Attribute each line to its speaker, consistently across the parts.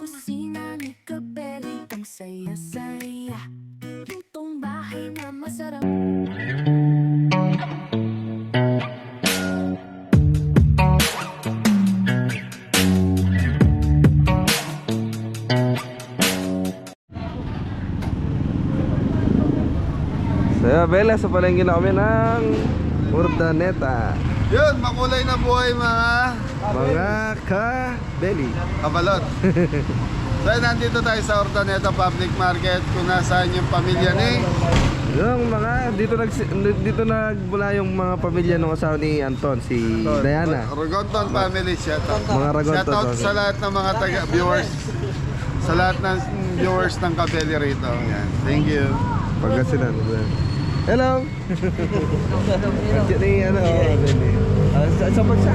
Speaker 1: kusina ni Kapeli, ang saya-saya. Lutong bahay na masarap.
Speaker 2: So Bella, sa palengke na kami ng Urdaneta.
Speaker 3: Yun, makulay na buhay
Speaker 2: Mga ka-belly.
Speaker 3: kabalot. So nandito tayo sa Urdaneta Public Market kung nasaan yung pamilya ni
Speaker 2: Yung mga, dito nagmula yung mga pamilya ng asawa ni Anton, si Diana.
Speaker 3: Rogonton family. Shoutout.
Speaker 2: Mga Ragonton.
Speaker 3: Shoutout sa lahat ng mga viewers. Sa lahat ng viewers ng Kapeli rito. Yan. Thank you.
Speaker 2: Pagkasinan. Hello! Nandiyan ni ano, belly. Sa pagsa.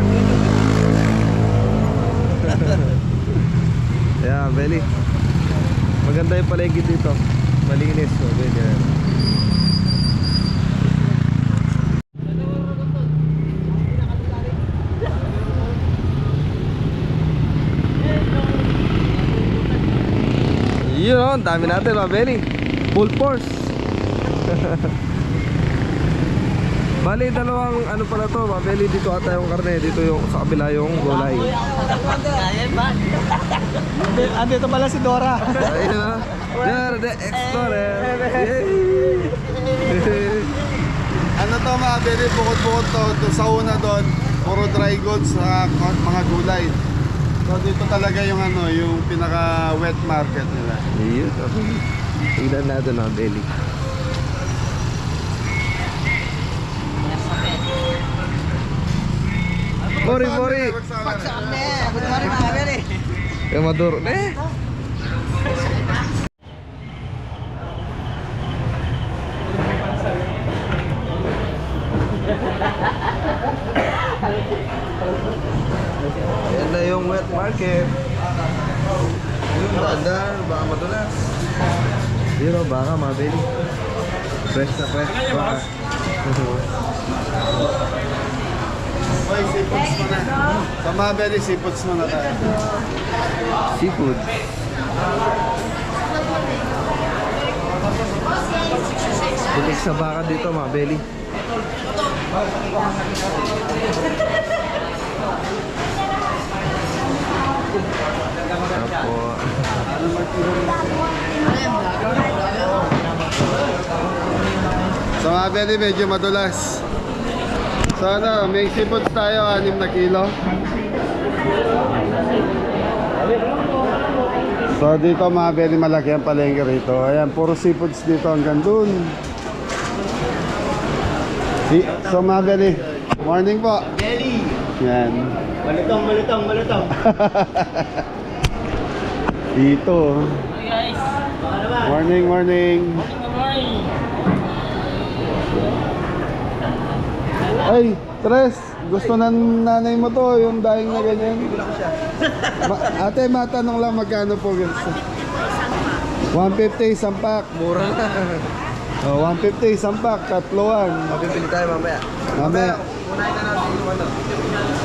Speaker 2: Yeah, belly. Maganda yung paligid dito. Malinis. So, ganyan. Yun, ang dami natin mga belly. Full force. Bali, dalawang ano pala to, mga belly. Dito ata yung karne, dito yung sa kabila yung gulay.
Speaker 4: Dito pala si Dora.
Speaker 2: Ayun na. There, the explorer. Yay!
Speaker 3: Ano to mga bili, bukod-bukod to sa una doon, puro dry goods sa mga gulay. So dito talaga yung ano, yung pinaka wet market nila.
Speaker 2: Ayun. Tignan natin mga belly. Mori. Yung maduro. Yan na yung wet market. Yun, dahan, baka madulas. Yun o, baka mga belly. Fresh na fresh. Baka.
Speaker 3: Okay, seafoods muna. Sa mga bili, seafoods muna tayo.
Speaker 2: Seafood. Bilik sa baka dito mga belly. Apo.
Speaker 3: Sa mga bili, medyo madulas. So ano, may seafoods tayo, 6 na kilo. So dito mga bili, malaki ang palengke rito. Ayan, puro seafoods dito hanggang dun. So mga bili, morning po.
Speaker 4: Belly.
Speaker 3: Yan.
Speaker 4: Balutong.
Speaker 3: Dito.
Speaker 4: Hi guys. Baka naman.
Speaker 3: Morning.
Speaker 4: Good morning.
Speaker 3: Ay, Tres, gusto ng nanay mo to, yung daing na ganyan. Ate, matanong lang magkano po gusto? 150 isang pack.
Speaker 2: Mura na.
Speaker 3: Oh, 150 isang pack, tatloan.
Speaker 2: Mabibili tayo mamaya.
Speaker 3: Mamaya.
Speaker 2: Unahin na natin yung ano.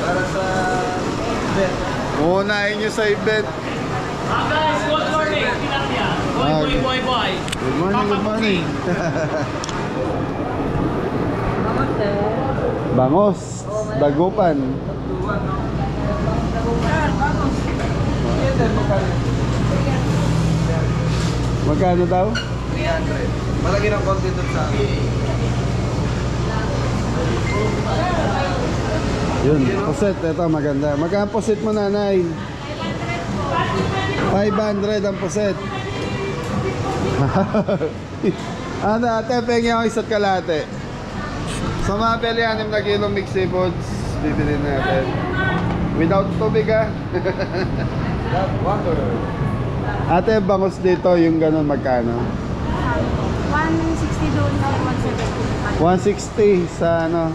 Speaker 2: Para sa bet.
Speaker 3: Uunahin nyo sa event.
Speaker 4: Guys, good morning. Boy.
Speaker 3: Good morning. Bangos, Dagupan. Magkano daw?
Speaker 2: 300. Malaki ng konti doon sa akin.
Speaker 3: Yun, puset, ito maganda. Magkano puset mo nanay? 500 ang puset. Ano ate, pengi ako isa't kalate. Sa mga beli, 6 na kilo mixed seafoods, bibili natin. Without tubig ha.
Speaker 2: Water.
Speaker 3: Ate, bangus dito, yung ganun magkano?
Speaker 1: 160 doon na 170.
Speaker 3: 160 sa ano,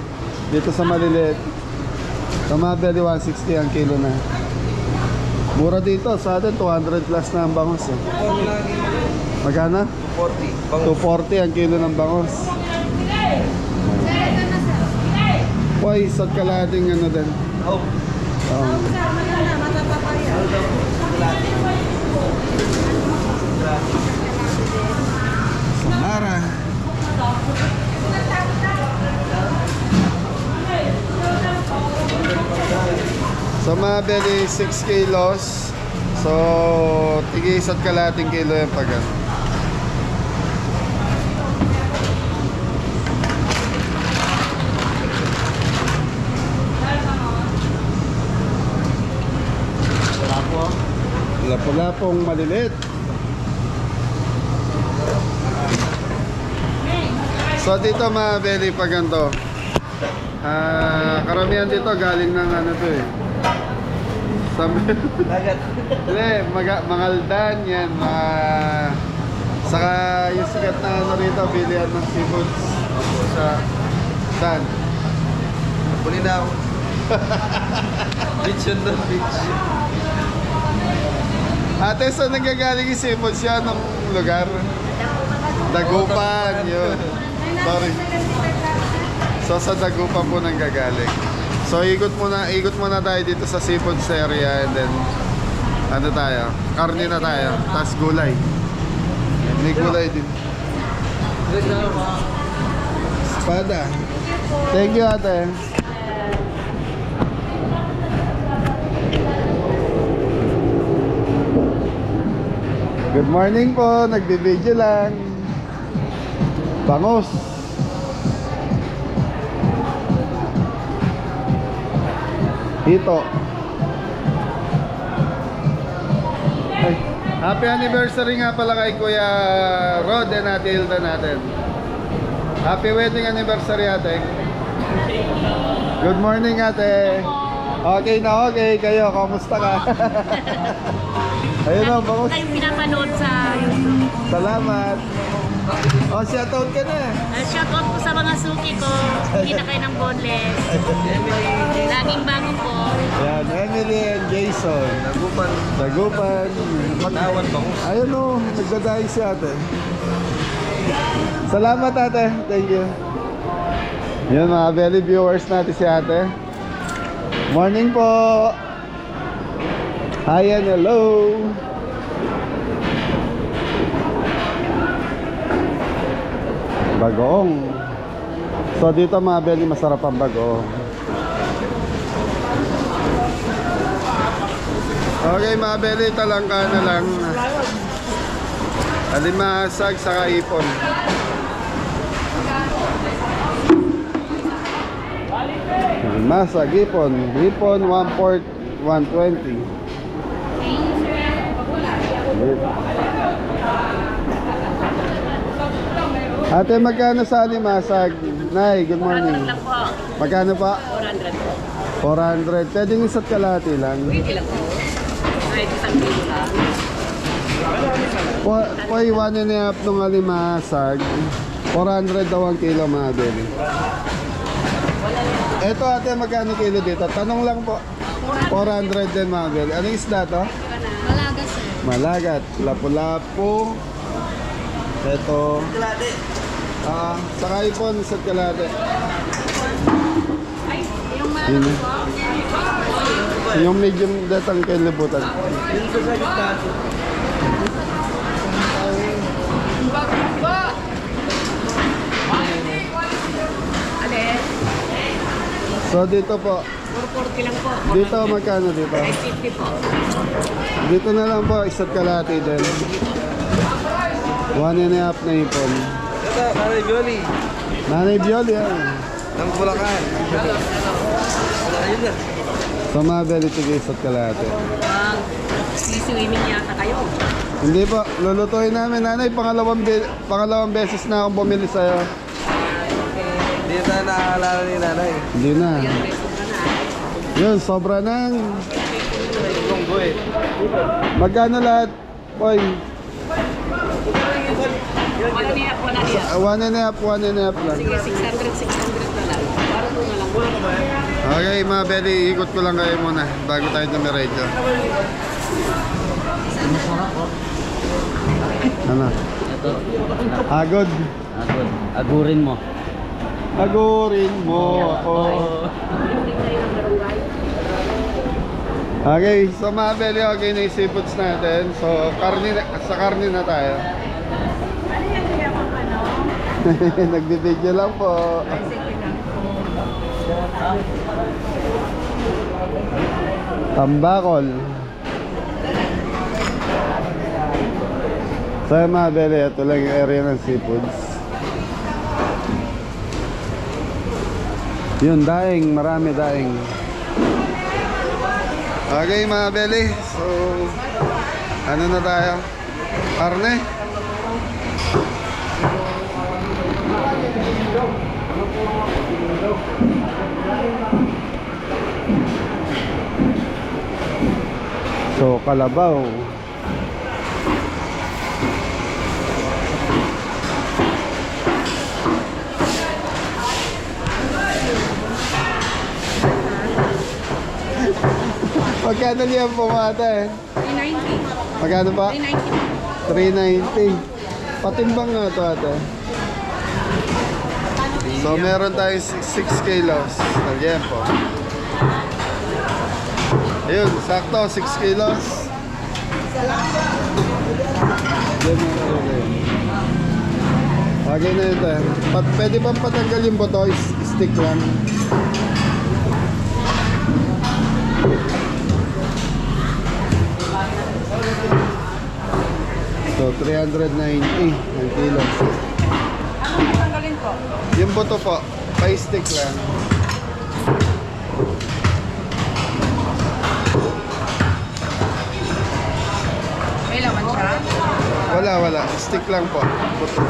Speaker 3: dito sa maliliit. Sa mga beli, 160 ang kilo na. Mura dito, sa atin 200 plus na ang bangus eh. Magkano?
Speaker 2: 240.
Speaker 3: 240 ang kilo ng bangus. Uy, isa't kalating ano din.
Speaker 2: Oh.
Speaker 3: Oo. Samara. So mga belly, 6 kilos. So, tigis at kalating kilo yung pag ano. Lapo-lapong malilit. So dito mga belly pag ganito, karamihan dito galing ng ano to eh. Sabi, hindi, Mangaldan yan, saka yung sikat na ano rito, bilihan ng seafoods sa saan?
Speaker 2: Huli na ako. Beach yun doon, beach.
Speaker 3: Ate, saan nanggagaling yung seafoods yan ng lugar? Dagupan, yun. Sorry. So sa Dagupan po nanggagaling. So ikot muna tayo dito sa seafoods area and then ano tayo? Karne na tayo, tas gulay. May gulay din. Espada. Thank you ate. Good morning po, nagbibideo lang. Bangos. Ito. Ay, happy anniversary nga pala kay Kuya Rod and Ate Hilda natin. Happy wedding anniversary ate. Good morning ate. Okay na okay. Kayo, kamusta ka? Ayun o, bangus.
Speaker 5: Tayong pinapanood sa YouTube.
Speaker 3: Salamat. Oh, shoutout ka na.
Speaker 5: Shoutout po sa mga suki ko. Hindi na kayo ng boneless. Laging bago po.
Speaker 3: Ayan, Emily and Jason. Dagupan.
Speaker 2: Mag-awan bangus.
Speaker 3: Ayun o, nagdadayo si ate. Salamat ate. Thank you. Yun mga belly viewers natin si ate. Morning po. Hi and hello. Bagoong. So dito mga belly masarap ang bagoong. Okay mga belly, talangka na lang. Alimasag saka ipon. Alimasag, ipon. Ipon 1/4, 120. Ate, magkano sa alimasag? Nay, good morning.
Speaker 5: Lang po.
Speaker 3: Magkano pa?
Speaker 5: 400 po.
Speaker 3: 400. Pwedeng isa't kalahati lang.
Speaker 5: Pwede lang po. Kahit isang kilo lang.
Speaker 3: Poy, 1.5 nung alimasag. 400 daw ang kilo mga belly. Eto ate, magkano kilo dito? Tanong lang po. 400 din mga belly. Anong isda to?
Speaker 5: Malaga sir.
Speaker 3: Malagat, lapu-lapu. Ito. Saka ipon sa kalate.
Speaker 5: Ay, yung malaga po.
Speaker 3: Yung medium datang kay libutan. So dito po.
Speaker 5: 440 lang po.
Speaker 3: Dito magkano dito?
Speaker 5: 550 po.
Speaker 3: Dito na lang po, isa't kalate din. 1.5 na ipon.
Speaker 2: Ito, Nanay Bioli.
Speaker 3: Nanay Bioli yan.
Speaker 2: Ng Bulacan. Ayun na.
Speaker 3: So mga belly isa't kalate.
Speaker 5: Swimming yata kayo.
Speaker 3: Hindi po, lulutuin namin nanay. Pangalawang beses na akong bumili sa'yo.
Speaker 2: Hindi na naaalala ni Nanay.
Speaker 3: Hindi na. Yun, sobra nang.
Speaker 2: Lunggoy.
Speaker 3: Magkano lahat? Boy,
Speaker 5: Wala niya po na niya.
Speaker 3: 1.5 lang.
Speaker 5: Sige, 600 na lang. Para po na lang.
Speaker 3: Okay mga belly, ikot ko lang kayo muna bago tayo dumiretso. Ano?
Speaker 4: Ito.
Speaker 3: Agod.
Speaker 4: Agurin mo.
Speaker 3: Agurin mo ako. Okay, so mga belly, okay na yung seafoods natin. So, sa karne na tayo. Nagbibideo lang po. Tambakol. So mga belly, ito lang yung area ng seafoods. Yun, daing, marami daing. Okay mga belly, so ano na tayo? Karne. So kalabaw. Magkano niya po mata eh?
Speaker 5: 390.
Speaker 3: Magkano pa?
Speaker 5: 390.
Speaker 3: 390. Patimbang nga ito ate. So meron tayo 6 kilos na liempo. Ayun, sakto 6 kilos. Okay na ito. Pwede bang patanggal yung buto? Stick lang. So 390 ang kilo.
Speaker 5: Ano tanggalin po?
Speaker 3: Yung buto po, pa-stick lang.
Speaker 5: May laman siya?
Speaker 3: Wala. Stick lang po. Buto.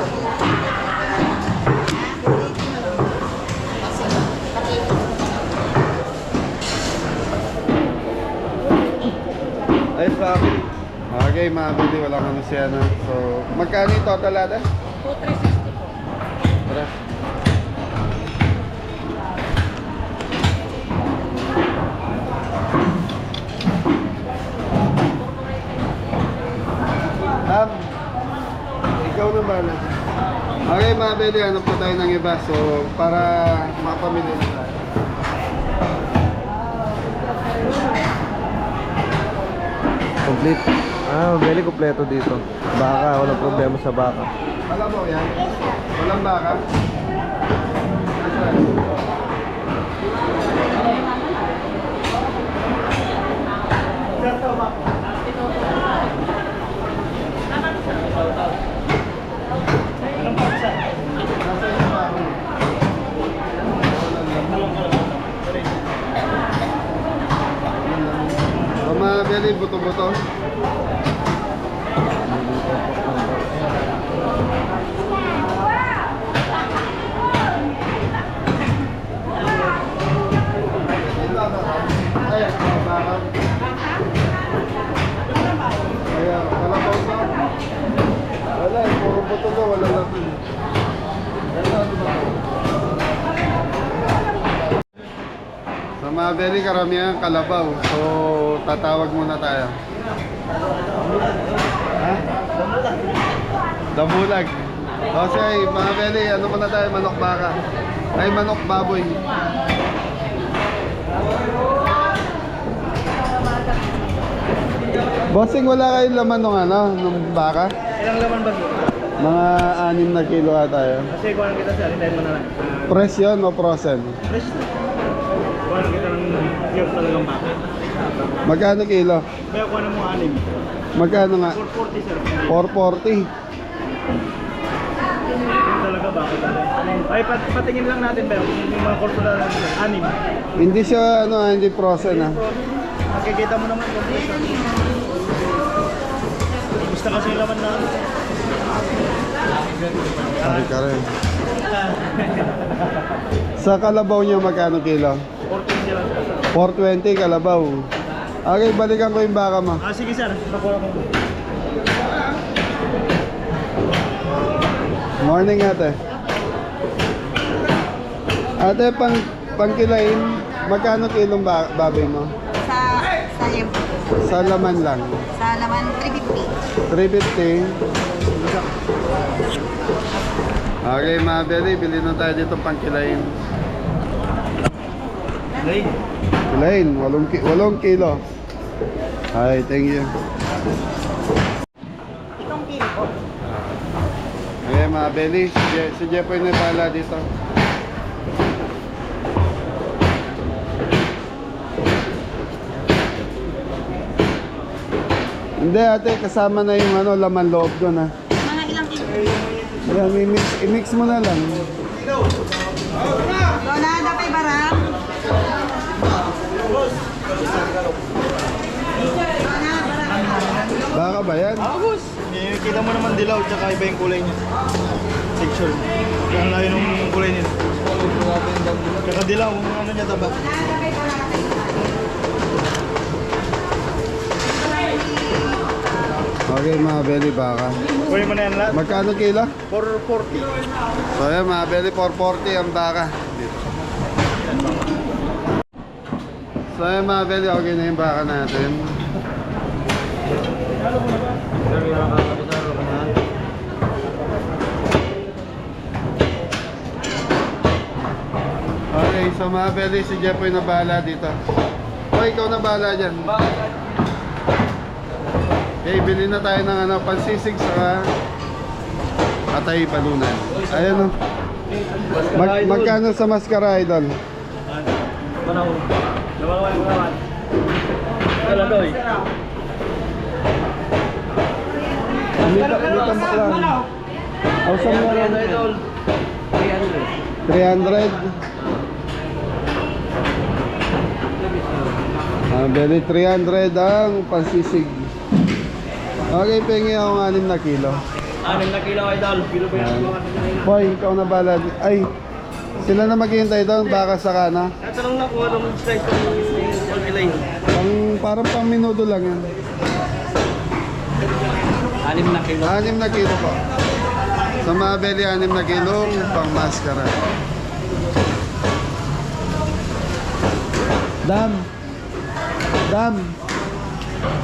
Speaker 3: Ay, sabi. Okay, mabili. Walang ano siya na. So, magkano yung total ata?
Speaker 5: 2,360 po.
Speaker 3: Tara. Ikaw na ba na? Okay, mabili. Hanap po tayo ng iba. So, para mapamili na tayo.
Speaker 2: Complete. Very kompleto dito. Baka, walang problema sa baka.
Speaker 3: Alam mo yan? Walang baka? Mabili, buto-buto. Wala, puro buto ko, wala lang. Sa mga very karamihan kalabaw, so tatawag muna tayo. Ha? Damulag. O say, mga very, ano muna tayo, manok baka. Ay, manok baboy. Bossing, wala kayong laman ng ano, ng baka?
Speaker 6: Ilang laman ba?
Speaker 3: Mga 6 na kilo ata yun.
Speaker 6: Kasi kuha kita sa alintayin mo na lang.
Speaker 3: Press yun o frozen?
Speaker 6: Fresh na. Kuha kita ng pure talagang baka.
Speaker 3: Magkano kilo?
Speaker 6: Kaya kuha na mo 6.
Speaker 3: Magkano nga?
Speaker 6: 440 sir.
Speaker 3: 440.
Speaker 6: Yung talaga baka talaga. Ay, patingin lang natin ba yung mga kurso na lang. 6.
Speaker 3: Hindi siya ano, hindi frozen ah.
Speaker 6: Makikita mo naman kung fresh. Gusto kasi yung laman na.
Speaker 3: Sorry ka rin. Sa kalabaw niya magkano kilo?
Speaker 6: 420 lang.
Speaker 3: 420 kalabaw. Okay, balikan ko yung baka mo.
Speaker 6: Sige sir. Nakuha mo.
Speaker 3: Morning ate. Ate, pangkilain, magkano kilong baboy mo?
Speaker 7: Sa yempo.
Speaker 3: Sa laman lang.
Speaker 7: Sa laman 350.
Speaker 3: 350. Okay, mga belly, bili na tayo dito pangkilain.
Speaker 6: Hey.
Speaker 3: Kilain, 8 kilo. Hi, thank you.
Speaker 7: Itong kilo po.
Speaker 3: Okay, mga belly. Si Jepoy na pala dito. Hindi ate, kasama na yung ano, laman loob doon ha.
Speaker 7: Mga ilang kilo?
Speaker 3: Yan, i-mix mo na lang.
Speaker 7: Lola, dapat barang.
Speaker 3: Baka ba yan?
Speaker 6: Kita mo naman dilaw, tsaka iba yung kulay niya. Texture. Kaya ang layo ng kulay niya. Tsaka dilaw, kung ano niya taba.
Speaker 3: Okay mga belly, baka.
Speaker 6: Kunin mo na yan lahat.
Speaker 3: Magkano kilo?
Speaker 6: 440.
Speaker 3: So yan mga belly, 440 ang baka. Dito. So yan mga belly, okay na yung baka natin. Okay, so mga belly, si Jepoy na bahala dito. O, ikaw na bahala dyan. Okay, bili na tayo ng ano, pansisig sa atay balunan. Ayan o. Magkano sa mascara, idol?
Speaker 6: Panahon. Naman naman. Wala doy.
Speaker 3: Amitan pa lang. Awesome na lang. 300. Beli 300 ang pansisig. Okay, pengi ako ng 6 na kilo.
Speaker 6: 6 na kilo idol. Kilo pa yan.
Speaker 3: Boy, ikaw na bala. Ay, sila na maghihintay doon, baka saka na.
Speaker 6: Ito lang nakuha ng slice ng all-line.
Speaker 3: Parang pang minuto lang yan.
Speaker 4: 6 na kilo.
Speaker 3: 6 na kilo po. Sa mga belly, 6 na kilo pang maskara. Dam.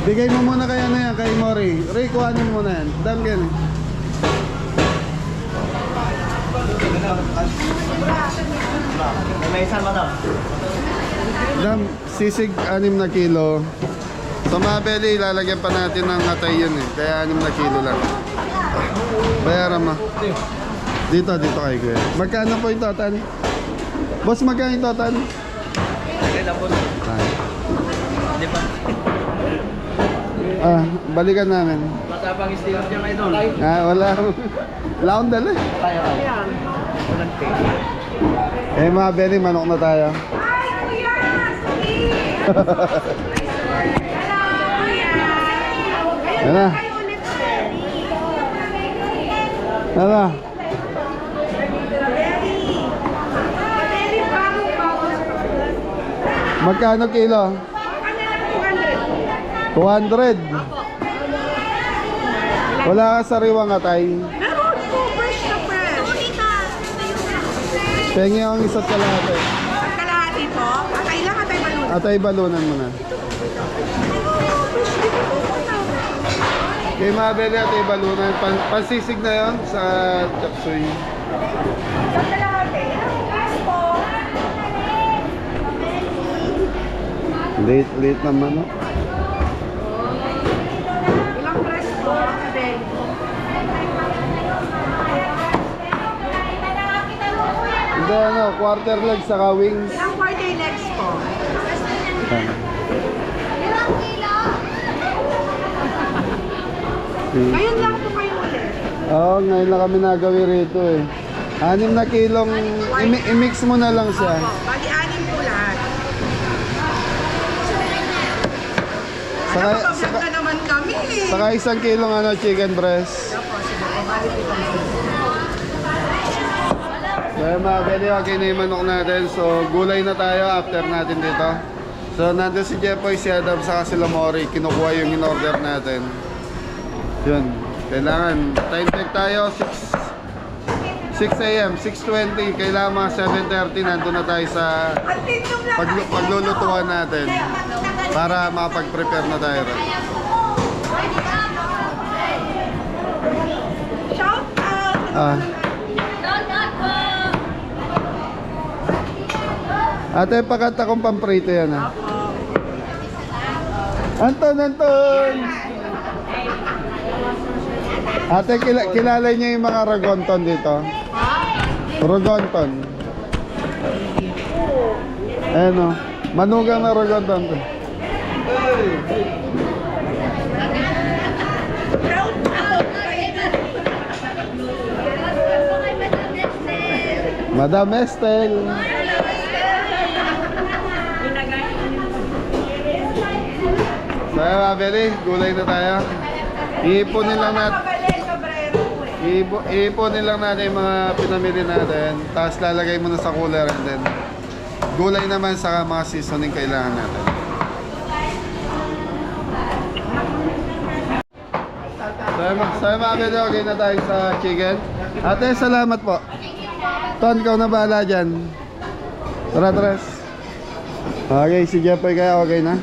Speaker 3: Bigay mo muna kay ano yan, kay Mori. Ray, kuhanin mo muna yan. Dam yan eh.
Speaker 6: May isa madam.
Speaker 3: Dam, sisig 6 na kilo. Sa mga belly, lalagyan pa natin ng atay yun eh. Kaya 6 na kilo lang. Bayaran mo. Dito kay Kuya. Magkano po yung total? Boss, magkano yung total?
Speaker 6: Di ba?
Speaker 3: Balikan namin.
Speaker 6: Matapang sticker dyan idol.
Speaker 3: Wala. Wala akong dala eh.
Speaker 6: Kaya ka. Walang pay.
Speaker 3: Eh mga belly, manok na tayo. Yan na. Yan na. Magkano kilo? 200. Wala ka sariwang atay.
Speaker 7: Meron po, fresh na fresh.
Speaker 3: Pengi akong isa't kalahati.
Speaker 7: At kalahati po, atay lang, atay balon.
Speaker 3: Atay balunan mo na. Kay Mabel atay balunan. Pansisig na yon sa chapsuy.
Speaker 7: Sa kalahati, fresh po.
Speaker 3: Late naman no?
Speaker 7: Ilang fresh po?
Speaker 3: Hindi ano, quarter leg saka wings.
Speaker 7: Ilang quarter legs po? Ngayon lang po kayo ulit.
Speaker 3: Oo, ngayon lang kami nagawi rito eh. 6 na kilong, i-mix mo na lang siya.
Speaker 7: Opo, bali 6 po lahat.
Speaker 3: Saka,
Speaker 7: Napakabiyag na naman kami eh.
Speaker 3: saka 1 kilong ano, chicken breast.
Speaker 7: Opo, sige po, bali po kami.
Speaker 3: Kaya mga belly, okay na yung manok natin. So, gulay na tayo after natin dito. So, nandun si Jepoy, si Adam, saka si Lamori. Kinukuha yung in-order natin. Yun. Kailangan, time check tayo, 6 a.m., 6:20. Kailangan mga 7:30, nandun na tayo sa paglulutuan natin. Para makapag-prepare na tayo.
Speaker 7: Shout out!
Speaker 3: Ate, pakata kong pamprito yan ha. Anton, Anton! Ate, kilala niyo yung mga Rogonton dito? Rogonton. Ayan o. Manugang na Rogonton to. Madam Estel. So, mabili, gulay na tayo. Iipunin lang natin. Iipunin lang natin yung mga pinamili natin. Tapos lalagay mo na sa cooler and then gulay naman sa mga seasoning kailangan natin. So, mabili, okay na tayo sa chicken. Ate, salamat po. Ton, ikaw na bahala dyan. Tara, tres. Okay, si Jeffoy kaya okay na?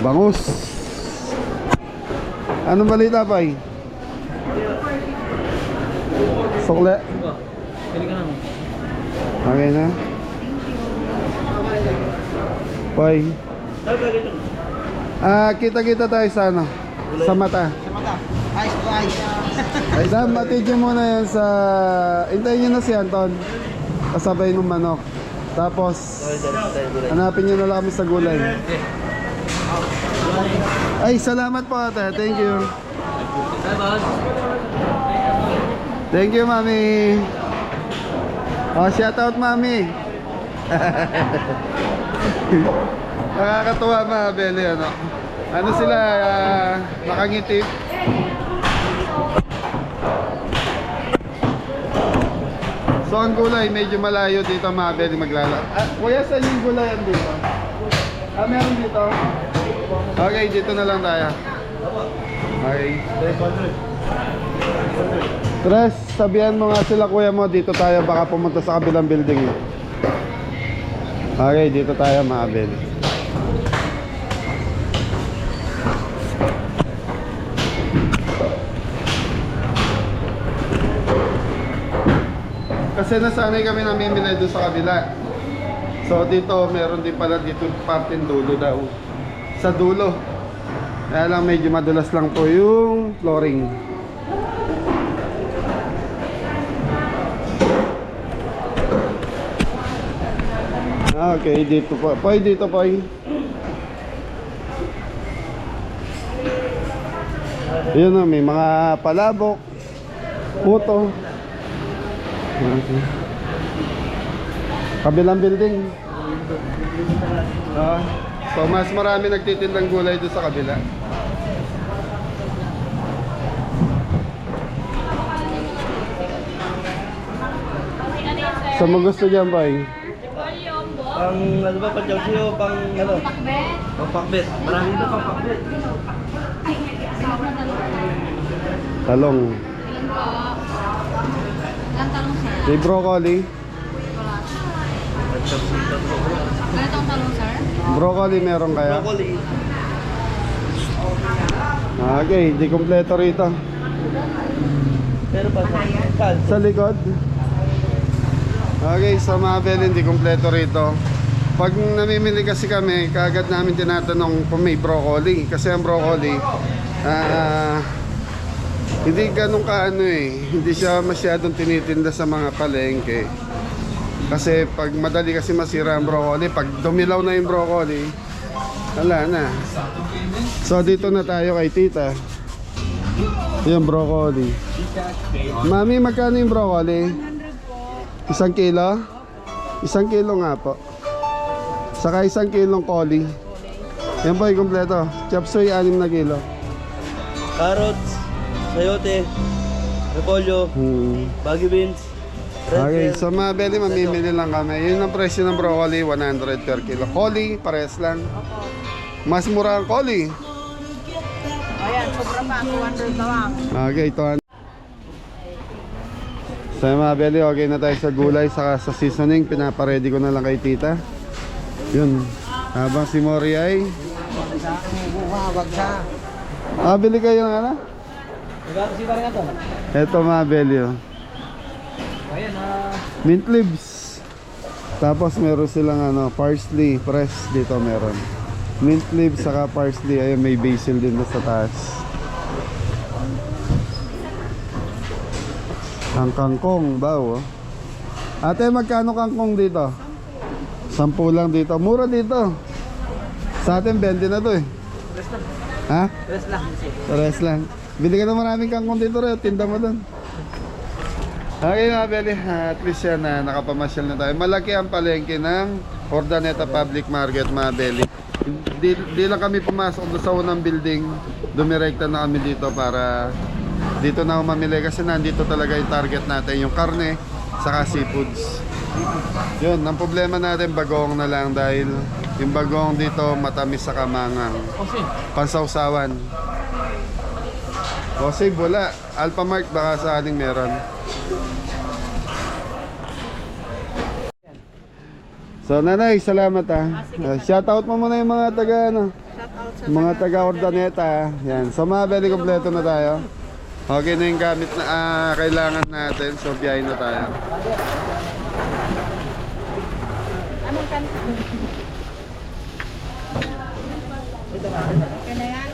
Speaker 3: Bangus. Anong balita, Pai? Sukle. Okay na? Pai. Kita-kita tayo sa ano? Sa mata.
Speaker 7: Ice to ice.
Speaker 3: Ay, dam, matid nyo muna yan sa... Hintayin nyo na si Anton. Kasabay ng manok. Tapos, hanapin nyo na lang kami sa gulay. Ay, salamat po ate. Thank you. Thank you, mami. Oh, shout out, mami. Nakakatuwa mga Beli, ano. Ano sila, nakangiti. So ang gulay, medyo malayo dito mga Beli maglala. Kuya, saan yung gulay yan dito? Meron dito? Okay, dito na lang tayo. Okay. Tres, sabihan mo nga sila kuya mo, dito tayo baka pumunta sa kabilang building. Okay, dito tayo mga Beli. Kasi nasanay kami namimili doon sa kabila. So dito, meron din pala dito parting dulo daw. Sa dulo. Kaya lang medyo madulas lang po yung flooring. Okay, dito po. Poy, dito poy. Yun o, may mga palabok, puto. Okay. Kabilang building. So mas marami nagtitindang gulay doon sa kabila. So mo gusto dyan ba eh?
Speaker 6: Pang ano ba, pang siyo, pang ano? Pang pakbet. Marami na pang pakbet.
Speaker 3: Talong.
Speaker 5: Ilang talong sir?
Speaker 3: May broccoli.
Speaker 5: Ganitong talong sir?
Speaker 3: Broccoli meron kaya?
Speaker 6: Broccoli.
Speaker 3: Okay, di kompleto rito.
Speaker 6: Pero pa
Speaker 3: Sa likod. Okay, sa mga Beli, hindi kompleto rito. Pag namimili kasi kami, kaagad namin tinatanong kung may broccoli. Kasi ang broccoli, hindi ganun kaano eh. Hindi siya masyadong tinitinda sa mga palengke. Kasi pag madali kasi masira ang broccoli, pag dumilaw na yung broccoli, wala na. So dito na tayo kay tita. Yung broccoli. Mami, magkano yung broccoli? 1 kilo? 1 kilo nga po. Saka 1 kilong coli. Yan po yung kompleto. Chop suey 6 na kilo.
Speaker 6: carrots, sayote, repolyo, baggy beans.
Speaker 3: Okay, so mga Beli, mamimili lang kami. Yun ang presyo ng broccoli, 100 per kilo. Coli, parehas lang. Mas mura ang coli.
Speaker 7: Ayan, sobra pa. 200 na lang.
Speaker 3: Okay, ito. So mga Beli, okay na tayo sa gulay, saka sa seasoning. Pinaparedy ko na lang kay tita. Yun. Habang si Mori ay bili kayo ng ano? Ito mga Beli, oh. Mint leaves. Tapos meron silang ano, parsley press dito meron. Mint leaf saka parsley. Ayun, may basil din na sa taas. Ang kangkong daw. Oh. Ate, magkano kangkong dito? 10 lang dito. Mura dito. Sa atin 20 na to eh. Ha?
Speaker 7: Rest lang.
Speaker 3: Pares lang. Bili ka na maraming kangkong dito rin. Tinda mo doon. Okay mga Beli, at least yan na nakapamasyal na tayo. Malaki ang palengke ng Ordaneta Public Market mga Beli. Di lang kami pumasok doon sa unang building. Dumirekta na kami dito para dito na mamili kasi nandito talaga yung target natin, yung karne saka seafoods. Yun, ang problema natin bagong na lang dahil yung bagong dito matamis sa kamangang. Pansawsawan. Kasi wala. Alphamart baka sa ating meron. So nanay, salamat ah. Shoutout mo muna yung mga taga ano. Mga taga Ordaneta. Yan. So mga Beli, kompleto na tayo. Okay na yung gamit na kailangan natin. So biyahe na tayo.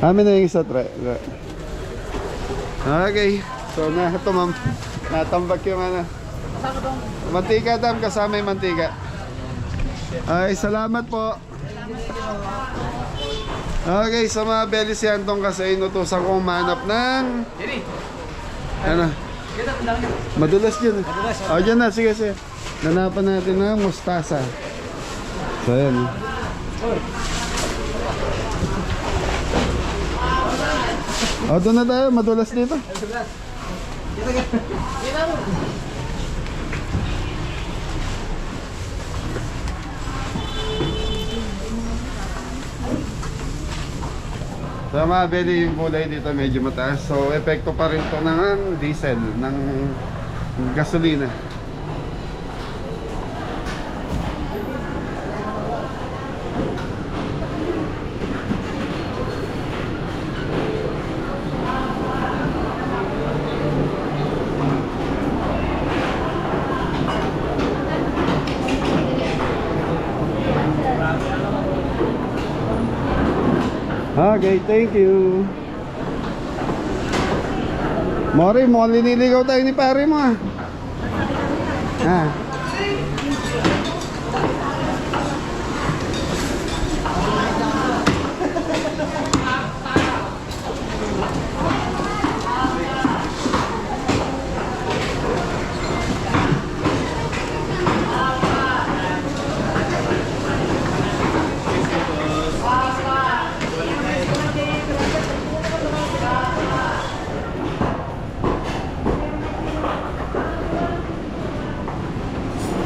Speaker 3: Amin na yung isa okay. So na ito ma'am. Natambak yung ano. Mantika dam, kasama yung mantika. Ay, salamat po. Okay, sa mga Beli Siantong kasi inutusan kong manap ng ano? Madulas dyan. O, dyan na, sige, sige. Nanapan natin ng mustasa. So, ayan. O, doon na tayo, madulas dito. So mga Beli, yung kulay dito medyo mataas. So epekto pa rin to ng diesel, ng gasolina. Okay, thank you. Mori, mukhang liniligaw tayo ni pare mo ah. Ah.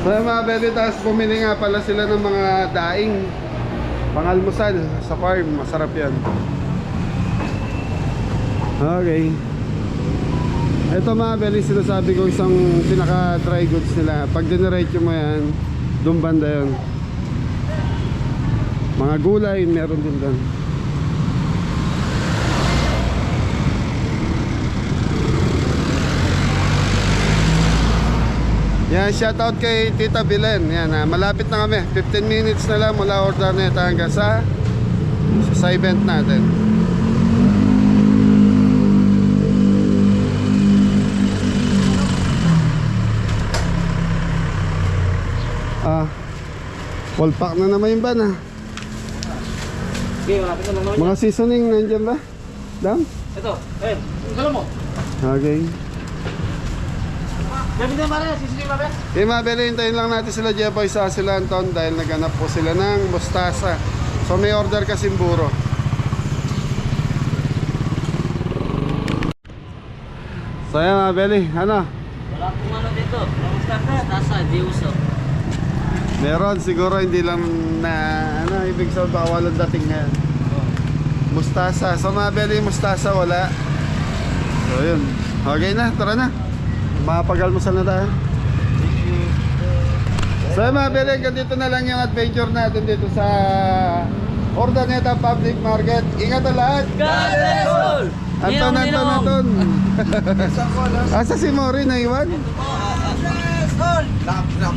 Speaker 3: So mga Beli, tapos bumili nga pala sila ng mga daing pangalmusal sa farm, masarap yan. Okay. Ito mga Beli, sinasabi ko isang pinaka dry goods nila. Pag dinerecho mo yan, doon banda yun. Mga gulay, meron din doon. Yan, shoutout kay Tita Bilen. Yan, malapit na kami. 15 minutes na lang mula Ordaneta hanggang sa event natin. Full pack na naman yung van ah.
Speaker 4: Okay, malapit na naman.
Speaker 3: Mga seasoning nandiyan ba? Dam?
Speaker 4: Ito, galo mo.
Speaker 3: Okay.
Speaker 4: Gabi na mara, sisili ba?
Speaker 3: Okay mga Beli, hintayin lang natin sila Jeboy sa sila Anton dahil naghanap po sila ng mustasa. So may order kasi buro. So yan mga Beli, ano?
Speaker 4: Wala pong ano dito. Mustasa, di uso.
Speaker 3: Meron siguro, hindi lang na ano, ibig sabihin baka walang dating ngayon. Mustasa. So mga Beli, mustasa wala. So yun. Okay na, tara na. Makapagalmusal na tayo. So mga Beli, hanggang dito na lang yung adventure natin dito sa Ordaneta Public Market. Ingat ang lahat.
Speaker 4: God bless all!
Speaker 3: Anton. Asa si Mori na iwan?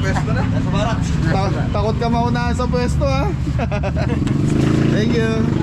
Speaker 2: pwesto na.
Speaker 6: Nasa barak.
Speaker 3: Takot ka maunahan sa pwesto ha. Thank you.